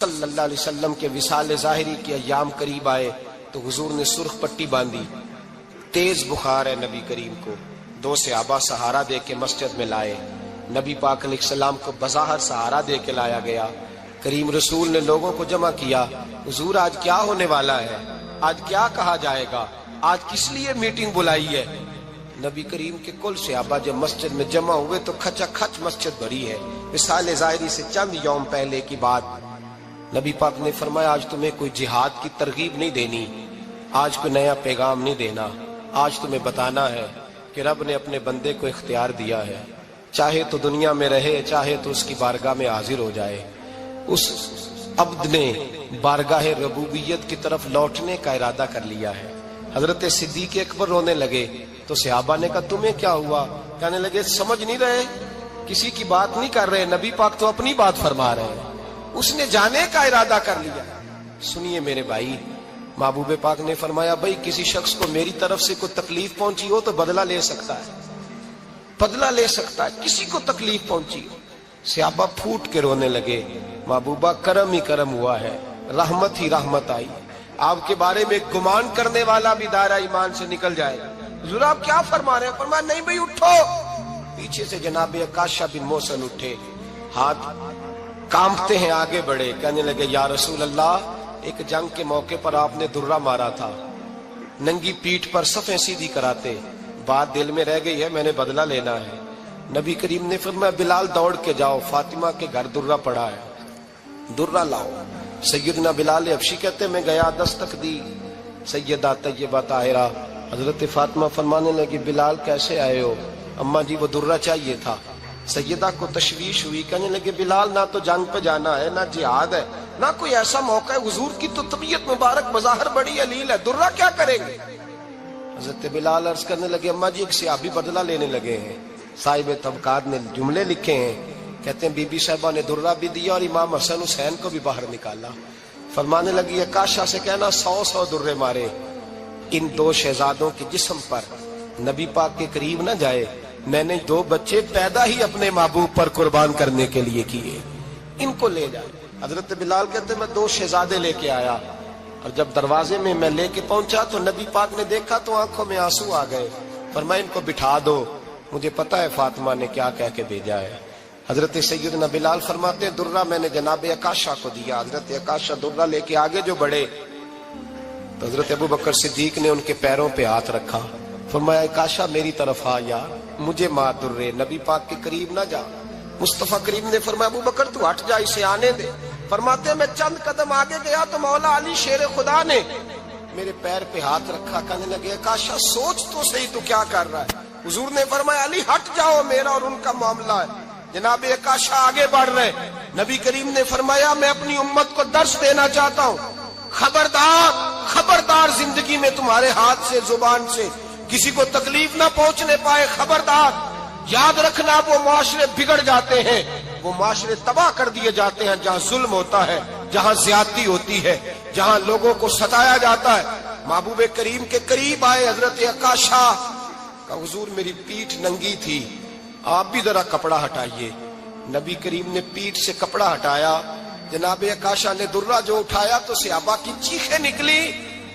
صلی اللہ علیہ وسلم کے وصال ظاہری کے ایام قریب آئے تو حضور نے سرخ پٹی باندھی، تیز بخار ہے نبی کریم کو، 2 صحابہ سہارا دے کے مسجد میں لائے، نبی پاک علیہ السلام کو بظاہر سہارا دے کے لایا گیا۔ کریم رسول نے لوگوں کو جمع کیا، حضور آج کیا ہونے والا ہے، آج کیا کہا جائے گا، آج کس لیے میٹنگ بلائی ہے؟ نبی کریم کے کل صحابہ جب مسجد میں جمع ہوئے تو کھچا کھچ مسجد بھری ہے۔ وصال ظاہری سے چند یوم پہلے کی بات، نبی پاک نے فرمایا آج تمہیں کوئی جہاد کی ترغیب نہیں دینی، آج کوئی نیا پیغام نہیں دینا، آج تمہیں بتانا ہے کہ رب نے اپنے بندے کو اختیار دیا ہے، چاہے تو دنیا میں رہے، چاہے تو اس کی بارگاہ میں حاضر ہو جائے۔ اس عبد نے بارگاہ ربوبیت کی طرف لوٹنے کا ارادہ کر لیا ہے۔ حضرت صدیق اکبر رونے لگے تو صحابہ نے کہا تمہیں کیا ہوا؟ کہنے لگے سمجھ نہیں رہے، کسی کی بات نہیں کر رہے، نبی پاک تو اپنی بات فرما رہے ہیں، اس نے جانے کا ارادہ کر لیا۔ سنیے میرے بھائی، محبوب پاک نے فرمایا بھائی کسی شخص کو میری طرف سے کوئی تکلیف پہنچی ہو تو بدلہ لے سکتا ہے، بدلہ لے سکتا ہے، کسی کو تکلیف پہنچی ہو۔ صحابہ پھوٹ کے رونے لگے، محبوبہ کرم ہی کرم ہوا ہے، رحمت ہی رحمت آئی، آپ کے بارے میں گمان کرنے والا بھی دائرہ ایمان سے نکل جائے گا۔ حضور آپ کیا فرما رہے ہیں؟ فرمایا نہیں بھئی اٹھو۔ پیچھے سے جناب عکاشہ بن محصن اٹھے، ہاتھ کانپتے ہیں، آگے بڑھے، کہنے لگے یا رسول اللہ، ایک جنگ کے موقع پر آپ نے درہ مارا تھا، ننگی پیٹھ پر صفیں سیدھی کراتے، بات دل میں رہ گئی ہے، میں نے بدلہ لینا ہے۔ نبی کریم نے فرمایا بلال دوڑ کے جاؤ، فاطمہ کے گھر درہ پڑا ہے، درہ لاؤ۔ سیدنا بلال حبشی کہتے میں گیا، دستک دی، سیدہ طیبہ طاہرہ حضرت فاطمہ فرمانے لگی بلال کیسے آئے ہو؟ اماں جی وہ درہ چاہیے تھا۔ سیدہ کو تشویش ہوئی، کہنے لگے بلال نہ تو جنگ پہ جانا ہے، نہ جہاد ہے، نہ کوئی ایسا موقع ہے، حضور کی تو طبیعت مبارک بظاہر بڑی علیل ہے، درہ کیا کریں گے؟ حضرت بلال عرض کرنے لگے اماں جی ایک صحابی بدلہ لینے لگے ہیں، صاحب طبقات نے جملے لکھے ہیں، کہتے ہیں بی بی صاحبہ نے درہ بھی دیا اور امام حسن حسین کو بھی باہر نکالا۔ فرمانے لگی عکاشہ سے کہنا 100 درے مارے، ان 2 شہزادوں کے جسم پر نبی پاک کے قریب نہ جائے، میں نے 2 بچے پیدا ہی اپنے محبوب پر قربان کرنے کے لیے کیے، ان کو لے جائے۔ حضرت بلال کہتے میں 2 شہزادے لے کے آیا، اور جب دروازے میں میں لے کے پہنچا تو نبی پاک نے دیکھا تو آنکھوں میں آنسو آ گئے، فرمایا ان کو بٹھا دو، مجھے پتا ہے فاطمہ نے کیا کہہ کے بھیجا ہے۔ حضرت سیدنا بلال فرماتے ہیں درہ میں نے جناب عکاشہ کو دیا، حضرت عکاشہ درہ لے کے آگے جو بڑھے تو حضرت ابو بکر صدیق نے ان کے پیروں پہ ہاتھ رکھا، فرمایا عکاشہ میری طرف آ یار، مجھے مار درے، نبی پاک کے قریب نہ جا۔ مصطفیٰ کریم نے فرمایا ابو بکر تو ہٹ جا، اسے آنے دے۔ فرماتے ہیں میں چند قدم آگے گیا تو مولا علی شیر خدا نے میرے پیر پہ ہاتھ رکھا، کہنے لگے عکاشہ سوچ تو صحیح تو کیا کر رہا ہے؟ حضور نے فرمایا علی ہٹ جاؤ، میرا اور ان کا معاملہ ہے۔ جناب عکاشہ آگے بڑھ رہے، نبی کریم نے فرمایا میں اپنی امت کو درس دینا چاہتا ہوں، خبردار خبردار زندگی میں تمہارے ہاتھ سے زبان سے کسی کو تکلیف نہ پہنچنے پائے، خبردار یاد رکھنا وہ معاشرے بگڑ جاتے ہیں، وہ معاشرے تباہ کر دیے جاتے ہیں جہاں ظلم ہوتا ہے، جہاں زیادتی ہوتی ہے، جہاں لوگوں کو ستایا جاتا ہے۔ محبوب کریم کے قریب آئے حضرت عکاشہ کہ حضور میری پیٹھ ننگی تھی، آپ بھی ذرا کپڑا ہٹائیے۔ نبی کریم نے پیٹھ سے کپڑا ہٹایا، جناب عکاشہ نے درہ جو اٹھایا تو صحابہ کی چیخیں نکلی،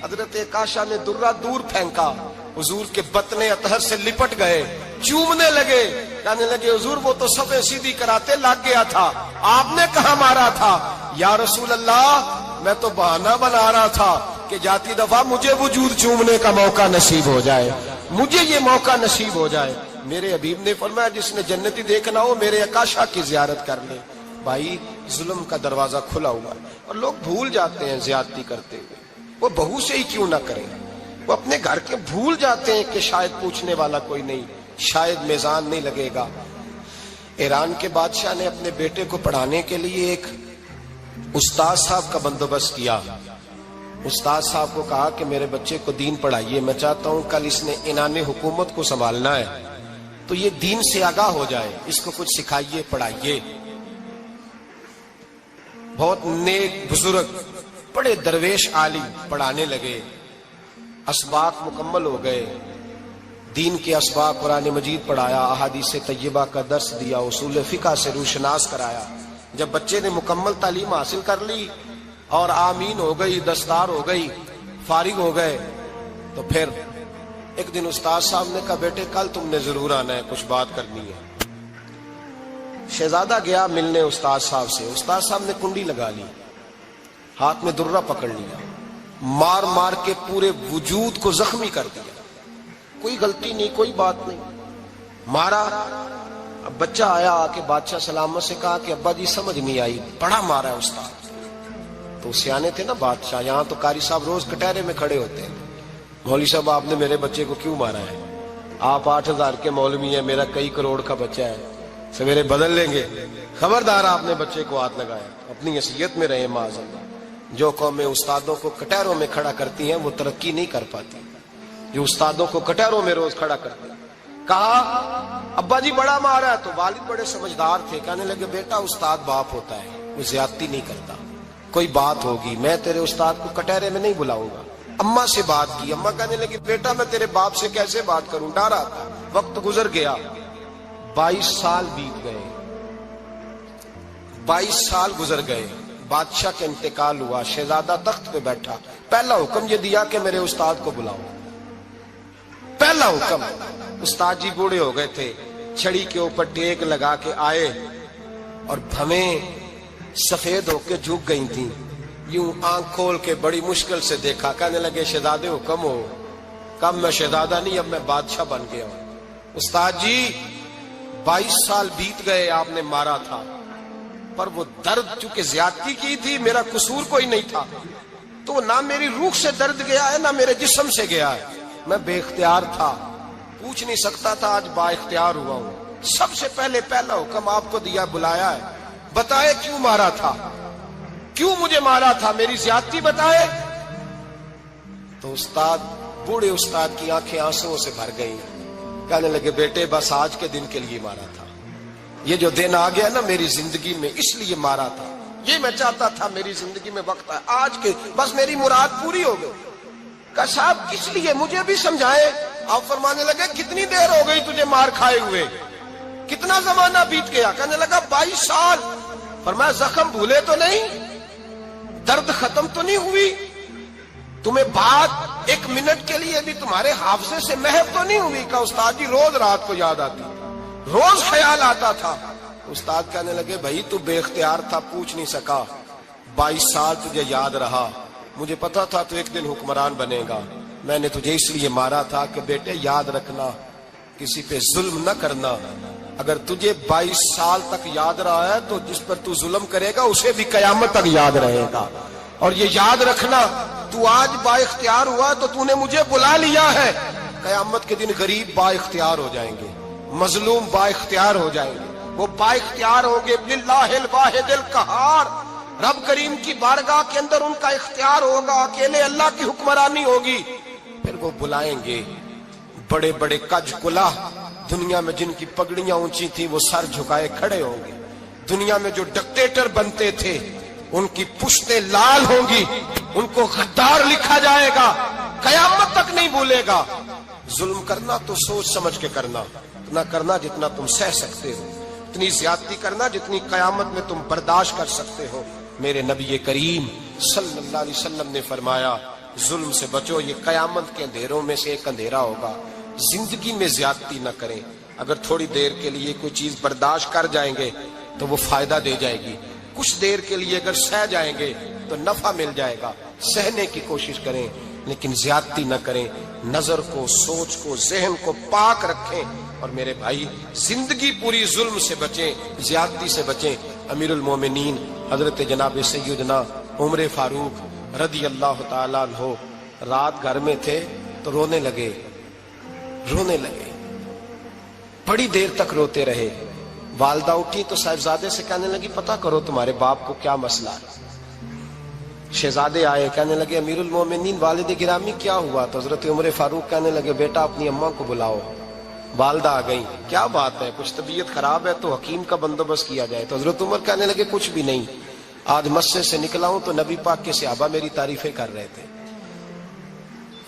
حضرت عکاشہ نے درہ دور پھینکا، حضور کے بطن اطہر سے لپٹ گئے، چومنے لگے، کہنے لگے حضور وہ تو صفیں سیدھی کراتے لگ گیا تھا، آپ نے کہاں مارا تھا؟ یا رسول اللہ میں تو بہانہ بنا رہا تھا کہ جاتی دفعہ مجھے وجود چومنے کا موقع نصیب ہو جائے، مجھے یہ موقع نصیب ہو جائے۔ میرے حبیب نے فرمایا جس نے جنتی دیکھنا ہو میرے عکاشہ کی زیارت کر لے۔ بھائی ظلم کا دروازہ کھلا ہوا ہے اور لوگ بھول جاتے ہیں زیادتی کرتے ہوئے، وہ بہو سے ہی کیوں نہ کریں، وہ اپنے گھر کے بھول جاتے ہیں کہ شاید پوچھنے والا کوئی نہیں، شاید میزان نہیں لگے گا۔ ایران کے بادشاہ نے اپنے بیٹے کو پڑھانے کے لیے ایک استاد صاحب کا بندوبست کیا۔ استاد صاحب کو کہا کہ میرے بچے کو دین پڑھائیے، میں چاہتا ہوں کل اس نے عنان حکومت کو سنبھالنا ہے تو یہ دین سے آگاہ ہو جائے، اس کو کچھ سکھائیے، پڑھائیے۔ بہت نیک بزرگ بڑے درویش عالم پڑھانے لگے، اسباق مکمل ہو گئے، دین کے اسباق قرآن مجید پڑھایا، احادیث طیبہ کا درس دیا، اصول فقہ سے روشناس کرایا۔ جب بچے نے مکمل تعلیم حاصل کر لی اور آمین ہو گئی، دستار ہو گئی، فارغ ہو گئے، تو پھر ایک دن استاد صاحب نے کہا بیٹے کل تم نے ضرور آنا ہے، کچھ بات کرنی ہے۔ شہزادہ گیا ملنے استاد صاحب سے، استاد صاحب نے کنڈی لگا لی، ہاتھ میں درہ پکڑ لیا، مار مار کے پورے وجود کو زخمی کر دیا، کوئی غلطی نہیں، کوئی بات نہیں، مارا۔ اب بچہ آیا آ کے بادشاہ سلامت سے کہا کہ ابا جی سمجھ نہیں آئی، بڑا مارا ہے استاد۔ تو سیانے تھے نا بادشاہ، یہاں تو قاری صاحب روز کٹہرے میں کھڑے ہوتے ہیں، مولوی صاحب آپ نے میرے بچے کو کیوں مارا ہے؟ آپ 8,000 کے مولوی ہیں، میرا کئی کروڑ کا بچہ ہے، سویرے بدل لیں گے، خبردار آپ نے بچے کو ہاتھ لگایا، اپنی حیثیت میں رہے معاذ اللہ۔ جو قومیں استادوں کو کٹہروں میں کھڑا کرتی ہیں وہ ترقی نہیں کر پاتی، جو استادوں کو کٹہروں میں روز کھڑا کرتے ہیں۔ کہا ابا جی بڑا مارا ہے، تو والد بڑے سمجھدار تھے، کہنے لگے بیٹا استاد باپ ہوتا ہے، وہ زیادتی نہیں کرتا، کوئی بات ہوگی میں تیرے استاد کو کٹہرے میں نہیں بلاؤں گا۔ اماں سے بات کی، اماں کہنے لگی بیٹا میں تیرے باپ سے کیسے بات کروں، ڈرا تھا۔ وقت گزر گیا، 22 سال بیت گئے، 22 سال گزر گئے، بادشاہ کا انتقال ہوا، شہزادہ تخت پہ بیٹھا، پہلا حکم یہ دیا کہ میرے استاد کو بلاؤ، پہلا حکم۔ استاد جی بوڑھے ہو گئے تھے، چھڑی کے اوپر ٹیک لگا کے آئے اور بھویں سفید ہو کے جھک گئی تھیں، یوں آنکھ کھول کے بڑی مشکل سے دیکھا، کہنے لگے شہزادے حکم ہو۔ کب میں شہزادہ نہیں، اب میں بادشاہ بن گیا ہوں۔ استاد جی 22 سال بیت گئے، آپ نے مارا تھا، پر وہ درد چونکہ زیادتی کی تھی، میرا قصور کوئی نہیں تھا، تو نہ میری روح سے درد گیا ہے نہ میرے جسم سے گیا ہے، میں بے اختیار تھا، پوچھ نہیں سکتا تھا، آج با اختیار ہوا ہوں۔ سب سے پہلے پہلا حکم آپ کو دیا، بلایا ہے، بتائے کیوں مارا تھا، کیوں مجھے مارا تھا، میری زیادتی بتائے۔ تو استاد، بوڑھے استاد کی آنکھیں آنسوں سے بھر گئیں، کہنے لگے بیٹے بس آج کے دن کے لیے مارا تھا، یہ جو دن آ گیا نا میری زندگی میں اس لیے مارا تھا، یہ میں چاہتا تھا میری زندگی میں وقت ہے، آج کے بس میری مراد پوری ہو گئی۔ کہا صاحب کس لیے، مجھے بھی سمجھائے۔ آپ فرمانے لگے کتنی دیر ہو گئی تجھے مار کھائے ہوئے، کتنا زمانہ بیت گیا؟ کہنے لگا 22 سال۔ فرمایا زخم بھولے تو نہیں، درد ختم تو نہیں ہوئی، تمہیں بات 1 منٹ کے لیے بھی تمہارے حافظے سے محو تو نہیں ہوئی؟ کہا استاد جی روز رات کو یاد آتی، روز خیال آتا تھا۔ استاد کہنے لگے بھائی تو بے اختیار تھا، پوچھ نہیں سکا، 22 سال تجھے یاد رہا، مجھے پتا تھا تو ایک دن حکمران بنے گا، میں نے تجھے اس لیے مارا تھا کہ بیٹے یاد رکھنا، کسی پہ ظلم نہ کرنا، اگر تجھے 22 سال تک یاد رہا ہے تو جس پر تو ظلم کرے گا اسے بھی قیامت تک یاد رہے گا، اور یہ یاد رکھنا تو آج با اختیار ہوا تو تو نے مجھے بلا لیا ہے، قیامت کے دن غریب با اختیار ہو جائیں گے، مظلوم با اختیار ہو جائیں گے، وہ با اختیار ہوں گے باللہ الواحد القہار، رب کریم کی بارگاہ کے اندر ان کا اختیار ہوگا، اکیلے اللہ کی حکمرانی ہوگی، پھر وہ بلائیں گے بڑے بڑے کج کلا، دنیا میں جن کی پگڑیاں اونچی تھیں وہ سر جھکائے کھڑے ہوں گے، دنیا میں جو ڈکٹیٹر بنتے تھے ان کی پشتیں لال ہوں گی، ان کو غدار لکھا جائے گا، قیامت تک نہیں بھولے گا۔ ظلم کرنا تو سوچ سمجھ کے کرنا، اتنا کرنا جتنا تم سہ سکتے ہو، اتنی زیادتی کرنا جتنی قیامت میں تم برداشت کر سکتے ہو۔ میرے نبی کریم صلی اللہ علیہ وسلم نے فرمایا ظلم سے بچو، یہ قیامت کے اندھیروں میں سے ایک اندھیرا ہوگا، زندگی میں زیادتی نہ کریں، اگر تھوڑی دیر کے لیے کوئی چیز برداشت کر جائیں گے تو وہ فائدہ دے جائے گی، کچھ دیر کے لیے اگر سہ جائیں گے تو نفع مل جائے گا، سہنے کی کوشش کریں لیکن زیادتی نہ کریں، نظر کو، سوچ کو، ذہن کو پاک رکھیں، اور میرے بھائی زندگی پوری ظلم سے بچیں، زیادتی سے بچیں۔ امیر المومنین حضرت جناب سیدنا عمر فاروق رضی اللہ تعالیٰ عنہ رات گھر میں تھے تو رونے لگے، بڑی دیر تک روتے رہے، والدہ اٹھی تو صاحبزادے سے کہنے لگی پتہ کرو تمہارے باپ کو کیا مسئلہ ہے۔ شہزادے آئے، کہنے لگے امیر المومنین والد گرامی کیا ہوا؟ تو حضرت عمر فاروق کہنے لگے بیٹا اپنی اماں کو بلاؤ۔ والدہ آ گئی، کیا بات ہے، کچھ طبیعت خراب ہے تو حکیم کا بندوبست کیا جائے۔ تو حضرت عمر کہنے لگے کچھ بھی نہیں، آج مسجد سے نکلا ہوں تو نبی پاک کے صحابہ میری تعریفیں کر رہے تھے۔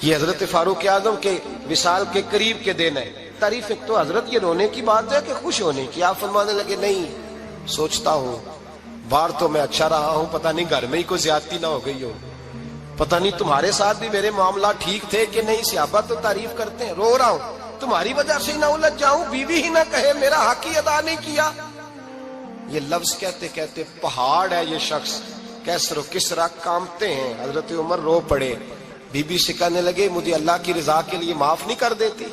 یہ حضرت فاروق اعظم کے وصال کے قریب کے دن ہے، تعریف تو حضرت یہ رونے کی بات ہے کہ خوش ہونے کی؟ آپ فرمانے لگے نہیں، سوچتا ہوں باہر تو میں اچھا رہا ہوں، پتہ نہیں گھر میں ہی کوئی زیادتی نہ ہو گئی ہو، پتہ نہیں تمہارے ساتھ بھی میرے معاملات ٹھیک تھے کہ نہیں، صحابہ تو تعریف کرتے ہیں، رو رہا ہوں تمہاری وجہ سے ہی نہ الجھ جاؤں، بیوی ہی نہ کہے میرا حق ہی ادا نہیں کیا۔ یہ لفظ کہتے کہتے پہاڑ ہے یہ شخص، کیسر و کسرا کانپتے ہیں۔ حضرت عمر رو پڑے، بی بی سے کہنے لگے مجھے اللہ کی رضا کے لیے معاف نہیں کر دیتی؟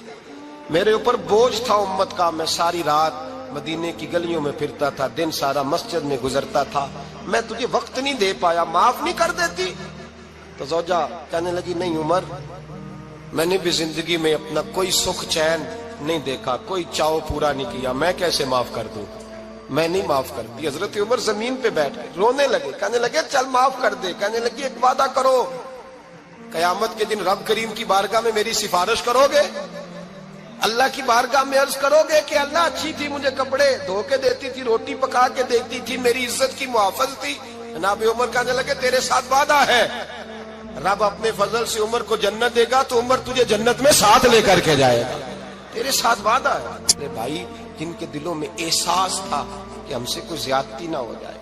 میرے اوپر بوجھ تھا امت کا، میں ساری رات مدینے کی گلیوں میں پھرتا تھا، دن سارا مسجد میں گزرتا تھا، میں تجھے وقت نہیں دے پایا، معاف نہیں کر دیتی؟ تو زوجہ کہنے لگی نہیں عمر، میں نے بھی زندگی میں اپنا کوئی سکھ چین نہیں دیکھا، کوئی چاؤ پورا نہیں کیا، میں کیسے معاف کر دوں؟ میں نہیں معاف کرتی۔ حضرت عمر زمین پہ بیٹھ گئے، رونے لگے، کہنے لگے چل معاف کر دے۔ کہنے لگی ایک وعدہ کرو، قیامت کے دن رب کریم کی بارگاہ میں میری سفارش کرو گے؟ اللہ کی بارگاہ میں عرض کرو گے کہ اللہ اچھی تھی، مجھے کپڑے دھو کے دیتی تھی، روٹی پکا کے دیتی تھی، میری عزت کی محافظ تھی؟ جناب عمر کہنے لگے تیرے ساتھ وعدہ ہے، رب اپنے فضل سے عمر کو جنت دے گا تو عمر تجھے جنت میں ساتھ لے کر کے جائے گا، تیرے ساتھ وعدہ ہے۔ میرے بھائی جن کے دلوں میں احساس تھا کہ ہم سے کوئی زیادتی نہ ہو جائے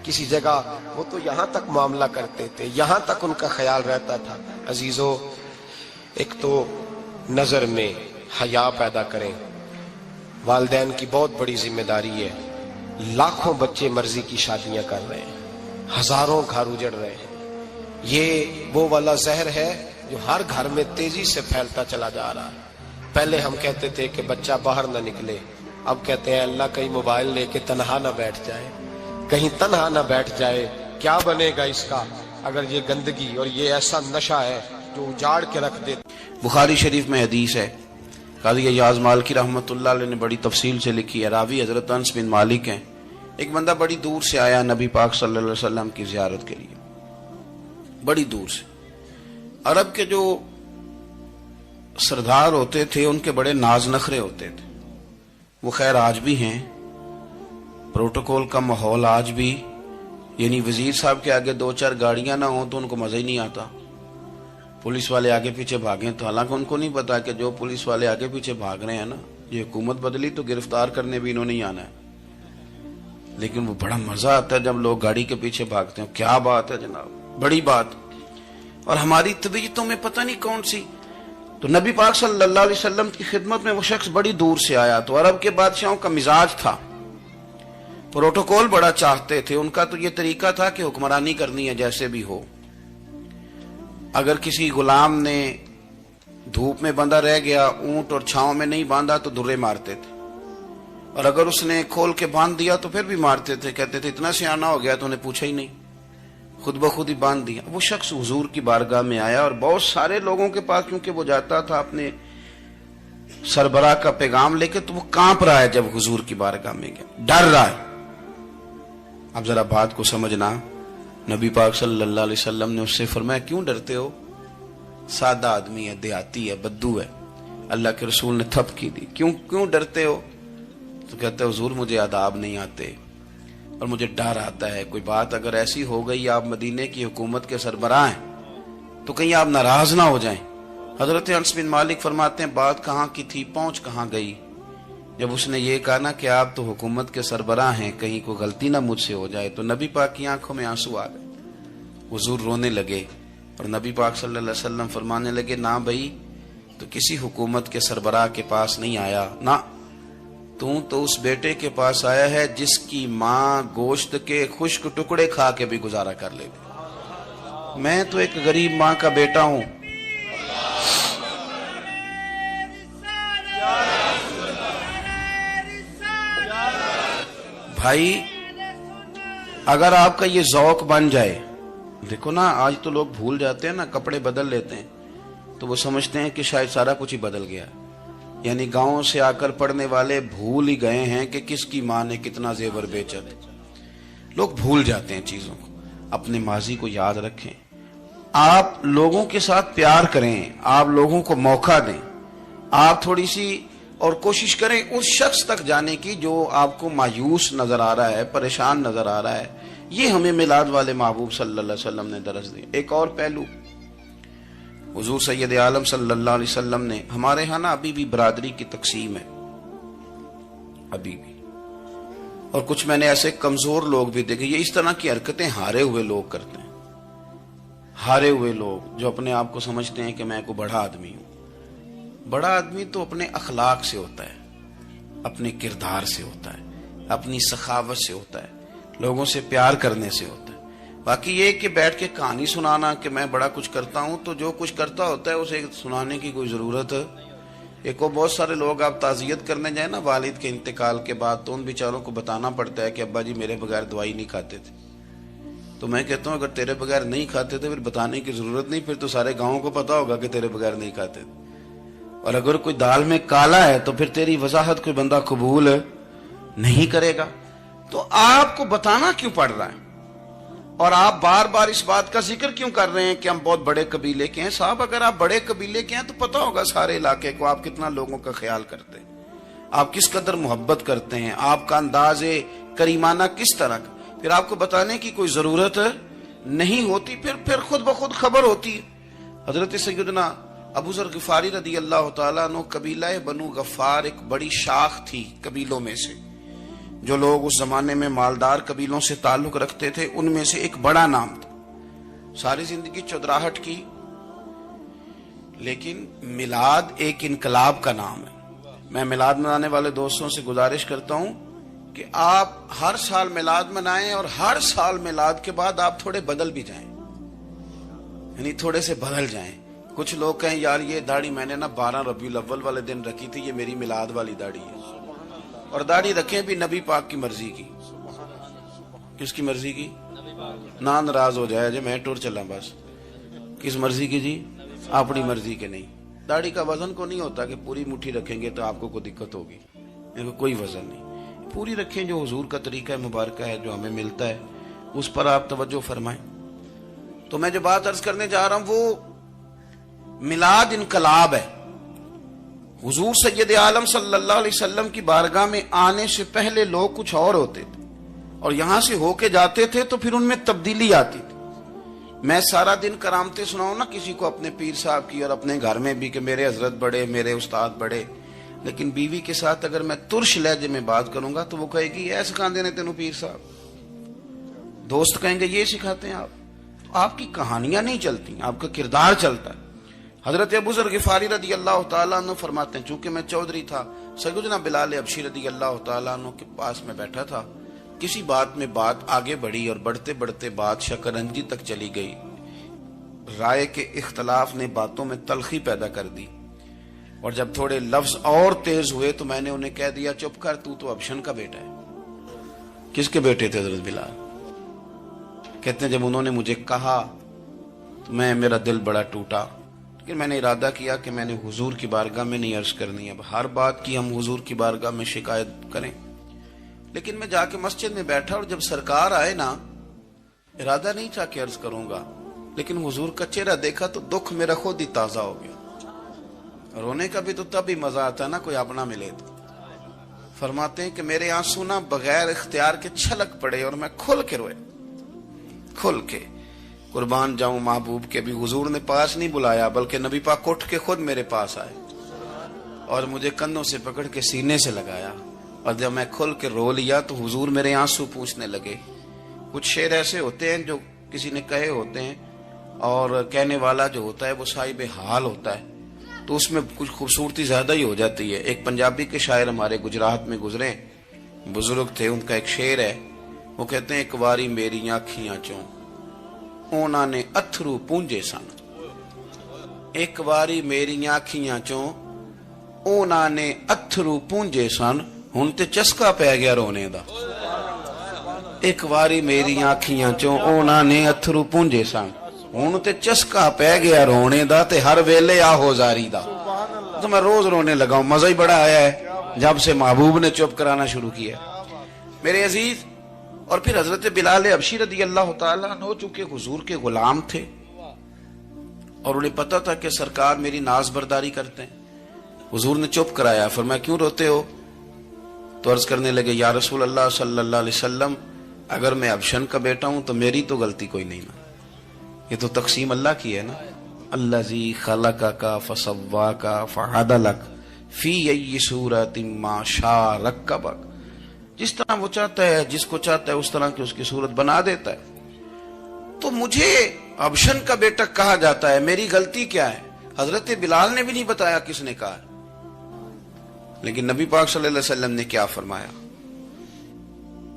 کسی جگہ، وہ تو یہاں تک معاملہ کرتے تھے، یہاں تک ان کا خیال رہتا تھا۔ عزیزو، ایک تو نظر میں حیا پیدا کریں، والدین کی بہت بڑی ذمہ داری ہے۔ لاکھوں بچے مرضی کی شادیاں کر رہے ہیں، ہزاروں گھر اجڑ رہے ہیں، یہ وہ والا زہر ہے جو ہر گھر میں تیزی سے پھیلتا چلا جا رہا ہے۔ پہلے ہم کہتے تھے کہ بچہ باہر نہ نکلے، اب کہتے ہیں اللہ کہیں موبائل لے کے تنہا نہ بیٹھ جائے، کہیں تنہا نہ بیٹھ جائے، کیا بنے گا اس کا اگر یہ گندگی اور یہ ایسا نشہ ہے جو اجاڑ کے رکھ دے۔ بخاری شریف میں حدیث ہے، قاضی ایاز مالکی رحمۃ اللہ علیہ نے بڑی تفصیل سے لکھی ہے، راوی حضرت انس بن مالک ہیں۔ ایک بندہ بڑی دور سے آیا نبی پاک صلی اللہ علیہ وسلم کی زیارت کے لیے، بڑی دور سے۔ عرب کے جو سردار ہوتے تھے ان کے بڑے ناز نخرے ہوتے تھے، وہ خیر آج بھی ہیں، پروٹوکول کا ماحول آج بھی، یعنی وزیر صاحب کے آگے دو چار گاڑیاں نہ ہوں تو ان کو مزہ ہی نہیں آتا، پولیس والے آگے پیچھے بھاگیں تو حالانکہ ان کو نہیں پتا کہ جو پولیس والے آگے پیچھے بھاگ رہے ہیں نا، یہ حکومت بدلی تو گرفتار کرنے بھی انہوں نہیں آنا ہے، لیکن وہ بڑا مزہ آتا ہے جب لوگ گاڑی کے پیچھے بھاگتے ہیں۔ کیا بات ہے جناب، بڑی بات۔ اور ہماری طبیعتوں میں پتہ نہیں کون سی، تو نبی پاک صلی اللہ علیہ وسلم کی خدمت میں وہ شخص بڑی دور سے آیا، تو عرب کے بادشاہوں کا مزاج تھا، پروٹوکول بڑا چاہتے تھے، ان کا تو یہ طریقہ تھا کہ حکمرانی کرنی ہے جیسے بھی ہو۔ اگر کسی غلام نے دھوپ میں بندھا رہ گیا، اونٹ اور چھاؤں میں نہیں باندھا تو درے مارتے تھے، اور اگر اس نے کھول کے باندھ دیا تو پھر بھی مارتے تھے، کہتے تھے اتنا سیانا ہو گیا تو انہیں پوچھا ہی نہیں، خود بخود ہی باندھ دیا۔ وہ شخص حضور کی بارگاہ میں آیا اور بہت سارے لوگوں کے پاس کیونکہ وہ جاتا تھا اپنے سربراہ کا پیغام لے کے، تو وہ کانپ رہا ہے جب حضور کی بارگاہ میں گیا، ڈر رہا ہے۔ اب ذرا بات کو سمجھنا، نبی پاک صلی اللہ علیہ وسلم نے اس سے فرمایا کیوں ڈرتے ہو؟ سادہ آدمی ہے، دیہاتی ہے، بدو ہے۔ اللہ کے رسول نے تھپ کی دی، کیوں ڈرتے ہو؟ تو کہتا ہے حضور مجھے آداب نہیں آتے اور مجھے ڈر آتا ہے، کوئی بات اگر ایسی ہو گئی، آپ مدینے کی حکومت کے سربراہ ہیں، تو کہیں آپ ناراض نہ ہو جائیں۔ حضرت انس بن مالک فرماتے ہیں بات کہاں کی تھی، پہنچ کہاں گئی؟ جب اس نے یہ کہا نا کہ آپ تو حکومت کے سربراہ ہیں، کہیں کوئی غلطی نہ مجھ سے ہو جائے، تو نبی پاک کی آنکھوں میں آنسو آ گئے، حضور رونے لگے، اور نبی پاک صلی اللہ علیہ وسلم فرمانے لگے نہ بھائی، تو کسی حکومت کے سربراہ کے پاس نہیں آیا، نہ تو اس بیٹے کے پاس آیا ہے جس کی ماں گوشت کے خشک ٹکڑے کھا کے بھی گزارا کر لے گی۔ میں تو ایک غریب ماں کا بیٹا ہوں۔ بھائی اگر آپ کا یہ ذوق بن جائے، دیکھو نا آج تو لوگ بھول جاتے ہیں نا، کپڑے بدل لیتے ہیں تو وہ سمجھتے ہیں کہ شاید سارا کچھ ہی بدل گیا، یعنی گاؤں سے آ کر پڑھنے والے بھول ہی گئے ہیں کہ کس کی ماں نے کتنا زیور بیچا۔ لوگ بھول جاتے ہیں چیزوں کو، اپنے ماضی کو یاد رکھیں، آپ لوگوں کے ساتھ پیار کریں، آپ لوگوں کو موقع دیں، آپ تھوڑی سی اور کوشش کریں اس شخص تک جانے کی جو آپ کو مایوس نظر آ رہا ہے، پریشان نظر آ رہا ہے۔ یہ ہمیں میلاد والے محبوب صلی اللہ علیہ وسلم نے درس دی۔ ایک اور پہلو، حضور سید عالم صلی اللہ علیہ وسلم نے، ہمارے ہاں نا ابھی بھی برادری کی تقسیم ہے، ابھی بھی اور کچھ میں نے ایسے کمزور لوگ بھی دیکھے. یہ اس طرح کی حرکتیں ہارے ہوئے لوگ کرتے ہیں. ہارے ہوئے لوگ جو اپنے آپ کو سمجھتے ہیں کہ میں کوئی بڑا آدمی ہوں. بڑا آدمی تو اپنے اخلاق سے ہوتا ہے, اپنے کردار سے ہوتا ہے, اپنی سخاوت سے ہوتا ہے, لوگوں سے پیار کرنے سے ہوتا ہے. باقی یہ کہ بیٹھ کے کہانی سنانا کہ میں بڑا کچھ کرتا ہوں, تو جو کچھ کرتا ہوتا ہے اسے سنانے کی کوئی ضرورت. ایک اور بہت سارے لوگ آپ تعزیت کرنے جائیں نا والد کے انتقال کے بعد, تو ان بیچاروں کو بتانا پڑتا ہے کہ ابا جی میرے بغیر دوائی نہیں کھاتے تھے. تو میں کہتا ہوں اگر تیرے بغیر نہیں کھاتے تھے پھر بتانے کی ضرورت نہیں, پھر تو سارے گاؤں کو پتا ہوگا کہ تیرے بغیر نہیں کھاتے تھے. اور اگر کوئی دال میں کالا ہے تو پھر تیری وضاحت کوئی بندہ قبول نہیں کرے گا. تو آپ کو بتانا کیوں پڑ رہا ہے, اور آپ بار بار اس بات کا ذکر کیوں کر رہے ہیں کہ ہم بہت بڑے قبیلے کے ہیں؟ صاحب اگر آپ بڑے قبیلے کے ہیں تو پتا ہوگا سارے علاقے کو آپ کتنا لوگوں کا خیال کرتے ہیں, آپ کس قدر محبت کرتے ہیں, آپ کا انداز کریمانہ کس طرح کا. پھر آپ کو بتانے کی کوئی ضرورت نہیں ہوتی, پھر خود بخود خبر ہوتی. حضرت سیدنا ابو ذر غفاری رضی اللہ تعالیٰ عنہ, قبیلہ بنو غفار ایک بڑی شاخ تھی قبیلوں میں سے. جو لوگ اس زمانے میں مالدار قبیلوں سے تعلق رکھتے تھے ان میں سے ایک بڑا نام تھا. ساری زندگی چودراہٹ کی, لیکن میلاد ایک انقلاب کا نام ہے. میں میلاد منانے والے دوستوں سے گزارش کرتا ہوں کہ آپ ہر سال میلاد منائیں, اور ہر سال میلاد کے بعد آپ تھوڑے بدل بھی جائیں, یعنی تھوڑے سے بدل جائیں. کچھ لوگ کہیں یار یہ داڑھی میں نے نا 12 ربیع الاول والے دن رکھی تھی, یہ میری میلاد والی داڑھی ہے. اور داڑھی رکھیں بھی نبی پاک کی مرضی کی. کس کی مرضی کی؟ نہ ناراض ہو جائے جی میں ٹور چلا بس. کس مرضی کی جی؟ اپنی مرضی کے نہیں. داڑھی کا وزن کو نہیں ہوتا کہ پوری مٹھی رکھیں گے تو آپ کو کوئی دقت ہوگی, کوئی وزن نہیں. پوری رکھیں, جو حضور کا طریقہ مبارکہ ہے جو ہمیں ملتا ہے اس پر آپ توجہ فرمائیں. تو میں جو بات عرض کرنے جا رہا ہوں وہ میلاد انقلاب ہے. حضور سید عالم صلی اللہ علیہ وسلم کی بارگاہ میں آنے سے پہلے لوگ کچھ اور ہوتے تھے, اور یہاں سے ہو کے جاتے تھے تو پھر ان میں تبدیلی آتی تھی. میں سارا دن کرامتیں سناؤں نا کسی کو اپنے پیر صاحب کی, اور اپنے گھر میں بھی کہ میرے حضرت بڑے, میرے استاد بڑے, لیکن بیوی کے ساتھ اگر میں ترش لہجے میں بات کروں گا تو وہ کہے گی ایسے سکھاندے نے تینوں پیر صاحب. دوست کہیں گے یہ سکھاتے ہیں آپ. تو آپ کی کہانیاں نہیں چلتی, آپ کا کردار چلتا ہے. حضرت ابو ذر غفاری رضی اللہ تعالیٰ عنہ فرماتے ہیں چونکہ میں چودھری تھا, سیدنا بلال حبشی رضی اللہ تعالیٰ عنہ کے پاس میں بیٹھا تھا. کسی بات میں بات آگے بڑھی اور بڑھتے بڑھتے بات شکنجی تک چلی گئی. رائے کے اختلاف نے باتوں میں تلخی پیدا کر دی, اور جب تھوڑے لفظ اور تیز ہوئے تو میں نے انہیں کہہ دیا چپ کر, تو ابشن کا بیٹا ہے. کس کے بیٹے تھے حضرت بلال؟ کہتے ہیں جب انہوں نے مجھے کہا تو میرا دل بڑا ٹوٹا, لیکن میں نے ارادہ کیا کہ میں نے حضور کی بارگاہ میں نہیں عرض کرنی. اب ہر بات کی ہم حضور کی بارگاہ میں شکایت کریں. لیکن میں جا کے مسجد میں بیٹھا, اور جب سرکار آئے نا, ارادہ نہیں تھا کہ عرض کروں گا, لیکن حضور کا چہرہ دیکھا تو دکھ میرا خود ہی تازہ ہو گیا. رونے کا بھی تو تب ہی مزہ آتا ہے نا کوئی اپنا ملے تو. فرماتے ہیں کہ میرے آنسو نہ بغیر اختیار کے چھلک پڑے, اور میں کھل کے روئے, کھل کے. قربان جاؤں محبوب کے, بھی حضور نے پاس نہیں بلایا بلکہ نبی پاک اٹھ کے خود میرے پاس آئے اور مجھے کندھوں سے پکڑ کے سینے سے لگایا, اور جب میں کھل کے رو لیا تو حضور میرے آنسو پوچھنے لگے. کچھ شعر ایسے ہوتے ہیں جو کسی نے کہے ہوتے ہیں, اور کہنے والا جو ہوتا ہے وہ صاحب حال ہوتا ہے, تو اس میں کچھ خوبصورتی زیادہ ہی ہو جاتی ہے. ایک پنجابی کے شاعر ہمارے گجرات میں گزرے, بزرگ تھے, ان کا ایک شعر ہے, وہ کہتے ہیں ایک واری میری آنکھیاں چوں اونا نے اتھرو پونجے سن. ایک واری میری آنکھیاں چوں اونا نے اتھرو پونجے سن, ہن تے چسکا پہ گیا رونے دا. ایک واری میری آنکھیاں چوں اونا نے اتھرو پونجے سن, ہن تے چسکا پہ گیا رونے دا, تے ہر ویلے آہو زاری دا. تو میں روز رونے لگا ہوں, مزہ ہی بڑا آیا ہے جب سے محبوب نے چپ کرانا شروع کیا میرے عزیز. اور پھر حضرت بلال حبشی رضی اللہ تعالیٰ عنہ چونکہ حضور کے غلام تھے, اور انہیں پتا تھا کہ سرکار میری ناز برداری کرتے ہیں, حضور نے چپ کرایا. فرمایا کیوں روتے ہو؟ تو عرض کرنے لگے یا رسول اللہ صلی اللہ علیہ وسلم, اگر میں ابشن کا بیٹا ہوں تو میری تو غلطی کوئی نہیں نا, یہ تو تقسیم اللہ کی ہے نا. الذی خلقک فسواک فعدلک فی ای صورت ما شاء رکبک. جس طرح وہ چاہتا ہے، جس کو چاہتا ہے اس طرح کی اس کی صورت بنا دیتا ہے. تو مجھے ابشن کا بیٹا کہا جاتا ہے، میری غلطی کیا ہے؟ حضرت بلال نے بھی نہیں بتایا کس نے کہا. لیکن نبی پاک صلی اللہ علیہ وسلم نے کیا فرمایا؟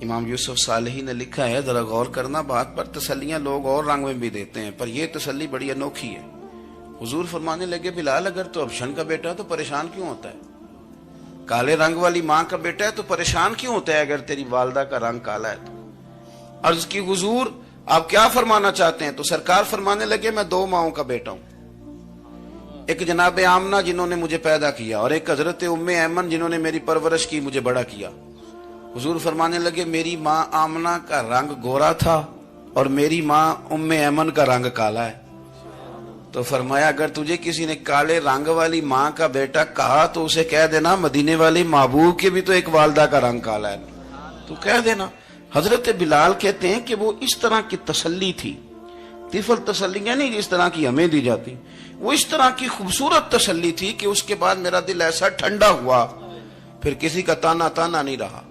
امام یوسف صالحی نے لکھا ہے، ذرا غور کرنا بات پر، تسلیاں لوگ اور رنگ میں بھی دیتے ہیں پر یہ تسلی بڑی انوکھی ہے. حضور فرمانے لگے، بلال اگر تو ابشن کا بیٹا تو پریشان کیوں ہوتا ہے؟ کالے رنگ والی ماں کا بیٹا ہے تو پریشان کیوں ہوتا ہے اگر تیری والدہ کا رنگ کالا ہے تو؟ عرض کی، حضور آپ کیا فرمانا چاہتے ہیں؟ تو سرکار فرمانے لگے، میں دو ماؤں کا بیٹا ہوں، ایک جناب آمنہ جنہوں نے مجھے پیدا کیا، اور ایک حضرت ام ایمن جنہوں نے میری پرورش کی، مجھے بڑا کیا. حضور فرمانے لگے، میری ماں آمنہ کا رنگ گورا تھا اور میری ماں ام ایمن کا رنگ کالا ہے. تو فرمایا، اگر تجھے کسی نے کالے رنگ والی ماں کا بیٹا کہا تو اسے کہہ دینا مدینے والے محبوب کے بھی تو ایک والدہ کا رنگ کالا ہے، تو کہہ دینا. حضرت بلال کہتے ہیں کہ وہ اس طرح کی تسلی تھی، طفل تسلیاں نہیں جس طرح کی ہمیں دی جاتی، وہ اس طرح کی خوبصورت تسلی تھی کہ اس کے بعد میرا دل ایسا ٹھنڈا ہوا، پھر کسی کا تانا نہیں رہا.